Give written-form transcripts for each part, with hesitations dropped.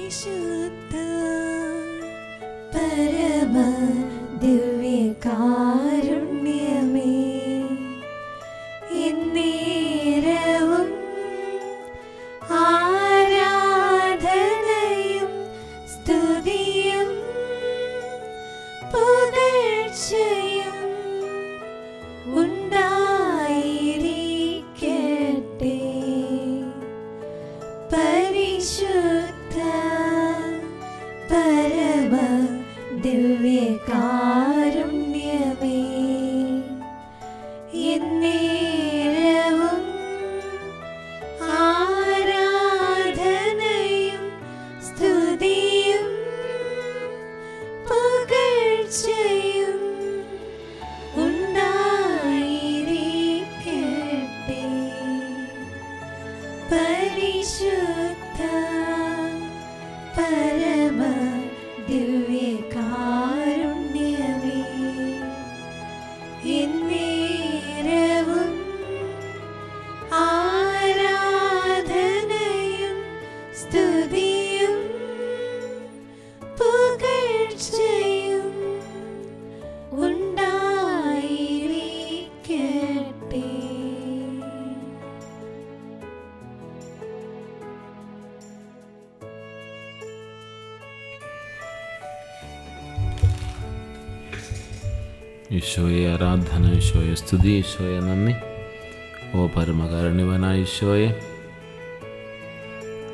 പരിശുദ്ധ പരമ ദിവ്യകാരുണ്യമേ, എന്നേരവും ആരാധനയും സ്തുതിയും പുകഴ്ചയും ഉണ്ടായിരിക്കട്ടെ. പരിശുദ്ധ പരമ ദിവ്യകാരുണ്യമേ, എന്നേരവും ആരാധനയും സ്തുതിയും പുകഴ്ചയും ഉണ്ടായിരിക്കട്ടെ. പരിശുദ്ധ പരമ ദിവ്യകാരുണ്യമേ, എന്നേരവും ആരാധനയും സ്തുതിയും പുകഴ്ചയും ഉണ്ടായിരിക്കട്ടെ. ഈശോയെ ആരാധന, ഈശോയെ സ്തുതി, ഈശോയെ നന്ദി. ഓ പരമകാരുണ്യവാനായ ഈശോയെ,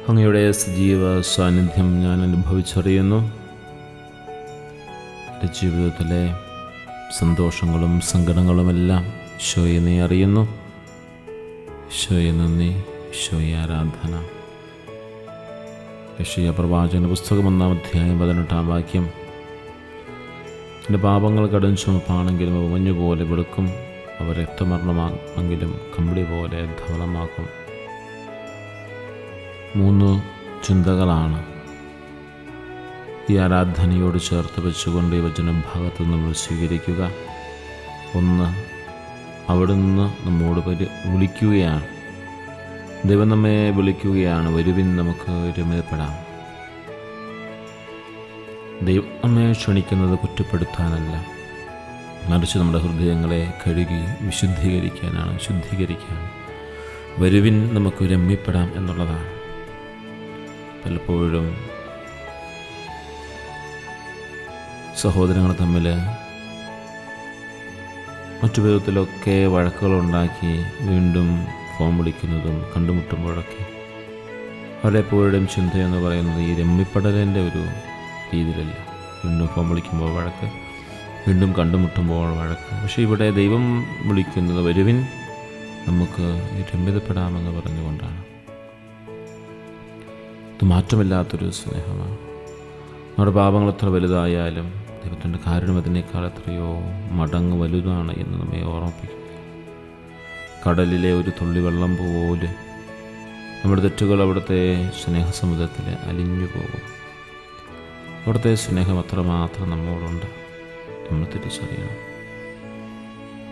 അങ്ങയുടെ സജീവ സാന്നിധ്യം ഞാൻ അനുഭവിച്ചറിയുന്നു. എൻ്റെ ജീവിതത്തിലെ സന്തോഷങ്ങളും സങ്കടങ്ങളുമെല്ലാം ഈശോയെ നീ അറിയുന്നു. ഈശോയെ നന്ദി, ഈശോയെ ആരാധന. യെശയ്യാ പ്രവാചകന്റെ പുസ്തകം 1-ാം അധ്യായം 18-ാം വാക്യം, എൻ്റെ പാപങ്ങൾ കടും ചുമപ്പാണെങ്കിലും അവ മഞ്ഞുപോലെ വെളുക്കും, അവ രക്തവർണ്ണമാണെങ്കിലും കമ്പിളി പോലെ ധവളമാക്കും. 3 ചിന്തകളാണ് ഈ ആരാധനയോട് ചേർത്ത് വെച്ചുകൊണ്ട് ഈ വചനഭാഗത്ത് നമ്മൾ സ്വീകരിക്കുക. 1, അവിടുന്ന് നമ്മോട് വിളിക്കുകയാണ്. ദൈവം നമ്മെ വിളിക്കുകയാണ്, വരുവിൻ നമുക്ക് രമ്യപ്പെടാം. ദൈവം നമ്മെ ക്ഷണിക്കുന്നത് കുറ്റപ്പെടുത്താനല്ല, മറിച്ച് നമ്മുടെ ഹൃദയങ്ങളെ കഴുകി വിശുദ്ധീകരിക്കാനാണ്, ശുദ്ധീകരിക്കാൻ. വരുവിൻ നമുക്ക് രമ്യപ്പെടാം എന്നുള്ളതാണ്. പലപ്പോഴും സഹോദരങ്ങൾ തമ്മിൽ മറ്റു വിധത്തിലൊക്കെ വഴക്കുകളുണ്ടാക്കി വീണ്ടും ഫോൺ വിളിക്കുന്നതും കണ്ടുമുട്ടുമ്പോഴൊക്കെ പലപ്പോഴും ചിന്തയെന്ന് പറയുന്നത് ഈ രമ്യപ്പെടലിൻ്റെ ഒരു രീതിയിലല്ല. വീണ്ടും ഫോൺ വിളിക്കുമ്പോൾ വഴക്ക്, വീണ്ടും കണ്ടുമുട്ടുമ്പോൾ വഴക്ക്. പക്ഷേ ഇവിടെ ദൈവം വിളിക്കുന്നത് വരുവിൻ നമുക്ക് രമ്യതപ്പെടാമെന്ന് പറഞ്ഞുകൊണ്ടാണ്. ഇത് മാറ്റമില്ലാത്തൊരു സ്നേഹമാണ്. നമ്മുടെ പാപങ്ങൾ എത്ര വലുതായാലും ദൈവത്തിൻ്റെ കാരുണ്യം അതിനേക്കാൾ എത്രയോ മടങ്ങ് വലുതാണ് എന്ന് നമ്മെ ഓർമ്മിപ്പിക്കും. കടലിലെ ഒരു തുള്ളി വെള്ളം പോലെ നമ്മുടെ തെറ്റുകൾ അവിടുത്തെ സ്നേഹസമുദ്രത്തിൽ അലിഞ്ഞു പോകും. അവിടുത്തെ സ്നേഹം അത്രമാത്രം നമ്മോടുണ്ട്, നമ്മൾ തിരിച്ചറിയണം.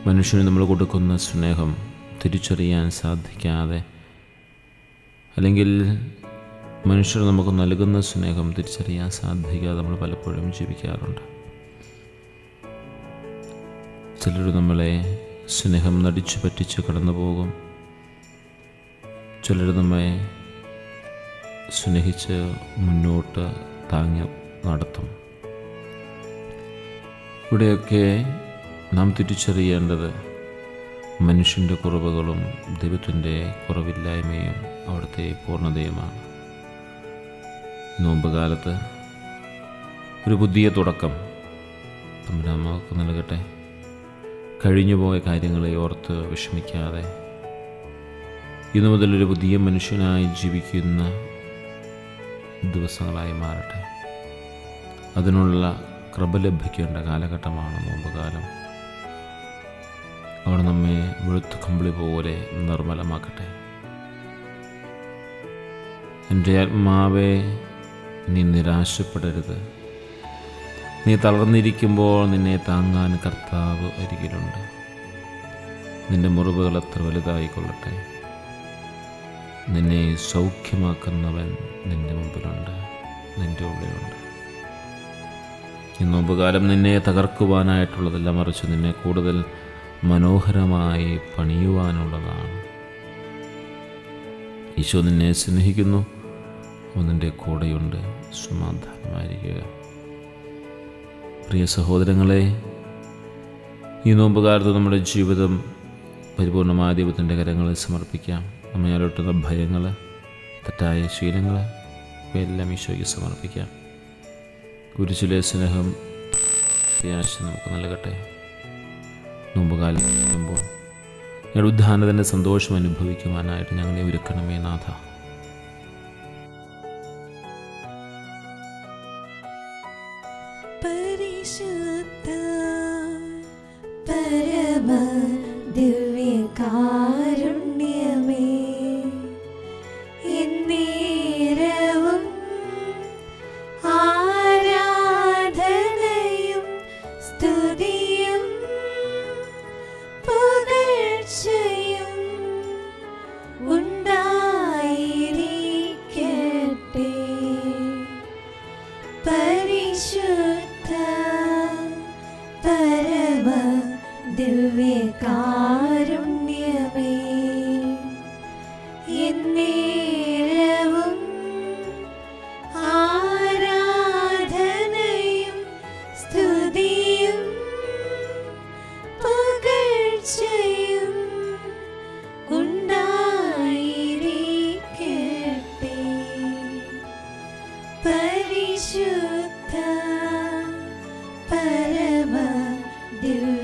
മനുഷ്യന് നമ്മൾ കൊടുക്കുന്ന സ്നേഹം തിരിച്ചറിയാൻ സാധിക്കാതെ, അല്ലെങ്കിൽ മനുഷ്യർ നമുക്ക് നൽകുന്ന സ്നേഹം തിരിച്ചറിയാൻ സാധിക്കാതെ നമ്മൾ പലപ്പോഴും ജീവിക്കാറുണ്ട്. ചിലർ നമ്മളെ സ്നേഹം നടിച്ചു പറ്റിച്ച് കടന്നു പോകും. ചിലർ നമ്മെ സ്നേഹിച്ച് മുന്നോട്ട് താങ്ങി നടത്തും. ഇവിടെയൊക്കെ നാം തിരിച്ചറിയേണ്ടത് മനുഷ്യൻ്റെ കുറവുകളും ദൈവത്തിൻ്റെ കുറവില്ലായ്മയും അവിടുത്തെ പൂർണ്ണതയുമാണ്. നോമ്പ് കാലത്ത് ഒരു പുതിയ തുടക്കം നമുക്ക് നൽകട്ടെ. കഴിഞ്ഞുപോയ കാര്യങ്ങളെ ഓർത്ത് വിഷമിക്കാതെ ഇന്നു മുതലൊരു പുതിയ മനുഷ്യനായി ജീവിക്കുന്ന ദിവസങ്ങളായി മാറട്ടെ. അതിനുള്ള കൃപ ലഭിക്കേണ്ട കാലഘട്ടമാണ് നോമ്പുകാലം. അവിടെ നമ്മെ വെളുത്തു കമ്പിളി പോലെ നിർമ്മലമാക്കട്ടെ. എൻ്റെ ആത്മാവെ, നീ നിരാശപ്പെടരുത്. നീ തളർന്നിരിക്കുമ്പോൾ നിന്നെ താങ്ങാൻ കർത്താവ് അരികിലുണ്ട്. നിന്റെ മുറിവുകൾ എത്ര വലുതായിക്കൊള്ളട്ടെ, നിന്നെ സൗഖ്യമാക്കുന്നവൻ നിന്റെ മുമ്പിലുണ്ട്. നിൻ്റെ ഉള്ളിലുണ്ട്. ഈ നോമ്പുകാലം നിന്നെ തകർക്കുവാനായിട്ടുള്ളതല്ല, മറിച്ച് നിന്നെ കൂടുതൽ മനോഹരമായി പണിയുവാനുള്ളതാണ്. ഈശോ നിന്നെ സ്നേഹിക്കുന്നു, അവൻ നിൻ്റെ കൂടെയുണ്ട്. സമാധാനമായിരിക്കുക. പ്രിയ സഹോദരങ്ങളെ, ഈ നോമ്പുകാലത്ത് നമ്മുടെ ജീവിതം പരിപൂർണമായ ദൈവത്തിൻ്റെ കരങ്ങളിൽ സമർപ്പിക്കാം. നമ്മെ അലട്ടുന്ന ഭയങ്ങൾ, തെറ്റായ ശീലങ്ങൾ, ഇവയെല്ലാം ഈശോയ്ക്ക് സമർപ്പിക്കാം. കുരിശിലെ സ്നേഹം, പ്രത്യാശ നമുക്ക് നൽകട്ടെ. നോമ്പുകാലം കഴിയുമ്പോൾ ഞങ്ങളുടെ ഉദ്ധാനത്തിൻ്റെ സന്തോഷം അനുഭവിക്കുവാനായിട്ട് ഞങ്ങളെ ഒരുക്കണമേ നാഥ. പരിശുദ്ധ പരമ ദിവ്യകാരുണ്യമേ, എന്നേരവും ആരാധനയും സ്തുതിയും പുകഴ്ചയും ഉണ്ടായിരിക്കട്ടെ. പരിശുദ്ധ പരമ ദിവ്യകാരുണ്യമേ, എന്നേരവും ആരാധനയും സ്തുതിയും പുകഴ്ചയും ഉണ്ടായിരിക്കട്ടെ. പരിശുദ്ധ പരമ ദിവ്യ